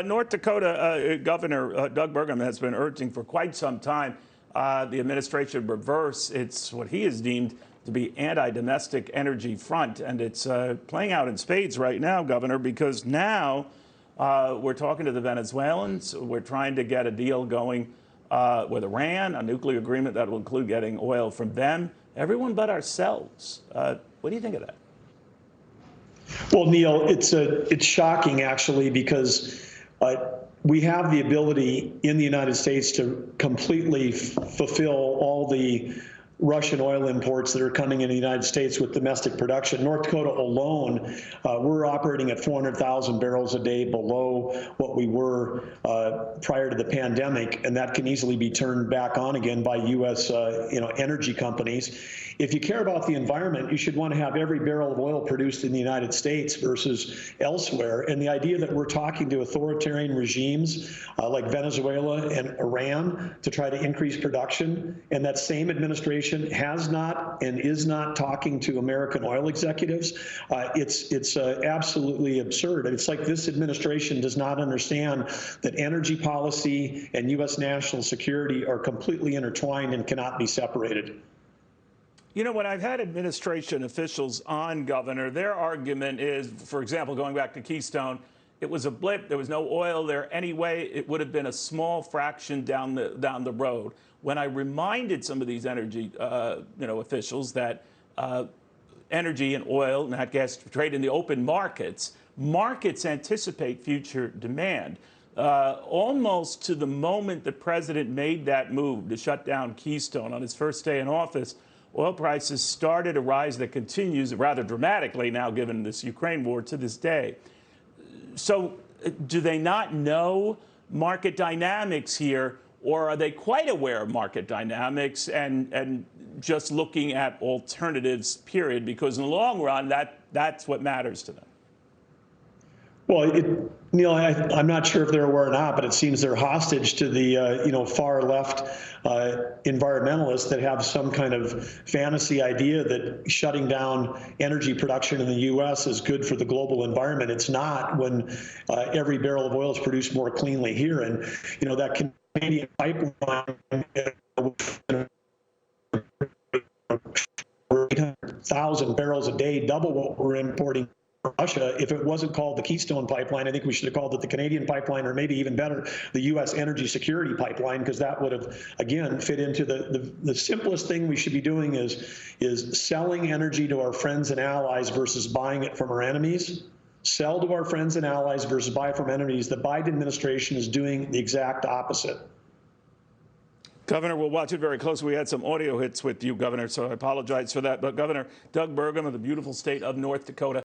North Dakota Governor Doug Burgum has been urging for quite some time the administration reverse what he has deemed to be anti-domestic energy front. And it's playing out in spades right now, Governor, because now we're talking to the Venezuelans. We're trying to get a deal going with Iran, a nuclear agreement that will include getting oil from them. Everyone but ourselves. What do you think of that? Well, Neil, it's shocking, actually, because we have the ability in the United States to completely fulfill all the Russian oil imports that are coming in the United States with domestic production. North Dakota alone, we're operating at 400,000 barrels a day below what we were prior to the pandemic, and that can easily be turned back on again by U.S. Energy companies. If you care about the environment, you should want to have every barrel of oil produced in the United States versus elsewhere. And the idea that we're talking to authoritarian regimes like Venezuela and Iran to try to increase production, and that same administration has not and is not talking to American oil executives, it's absolutely absurd. It's like this administration does not understand that energy policy and U.S. national security are completely intertwined and cannot be separated. You know, when I've had administration officials on, Governor, their argument is, for example, going back to Keystone, it was a blip. There was no oil there anyway. It would have been a small fraction down the road. When I reminded some of these energy officials that energy and oil, nat gas, trade in the open markets, markets anticipate future demand. Almost to the moment the president made that move to shut down Keystone on his first day in office, oil prices started a rise that continues rather dramatically now, given this Ukraine war, to this day. So do they not know market dynamics here, or are they quite aware of market dynamics and just looking at alternatives, period? Because in the long run, that's what matters to them. Well, Neil, I'm not sure if they're aware or not, but it seems they're hostage to the far left environmentalists that have some kind of fantasy idea that shutting down energy production in the U.S. is good for the global environment. It's not, when every barrel of oil is produced more cleanly here. And that Canadian pipeline, 800,000 barrels a day, double what we're importing from Russia. If it wasn't called the Keystone Pipeline, I think we should have called it the Canadian Pipeline, or maybe even better, the U.S. Energy Security Pipeline, because that would have, again, fit into the simplest thing we should be doing is selling energy to our friends and allies versus buying it from our enemies. Sell to our friends and allies versus buy from enemies. The Biden administration is doing the exact opposite. Governor, we'll watch it very closely. We had some audio hits with you, Governor, so I apologize for that. But Governor Doug Burgum of the beautiful state of North Dakota.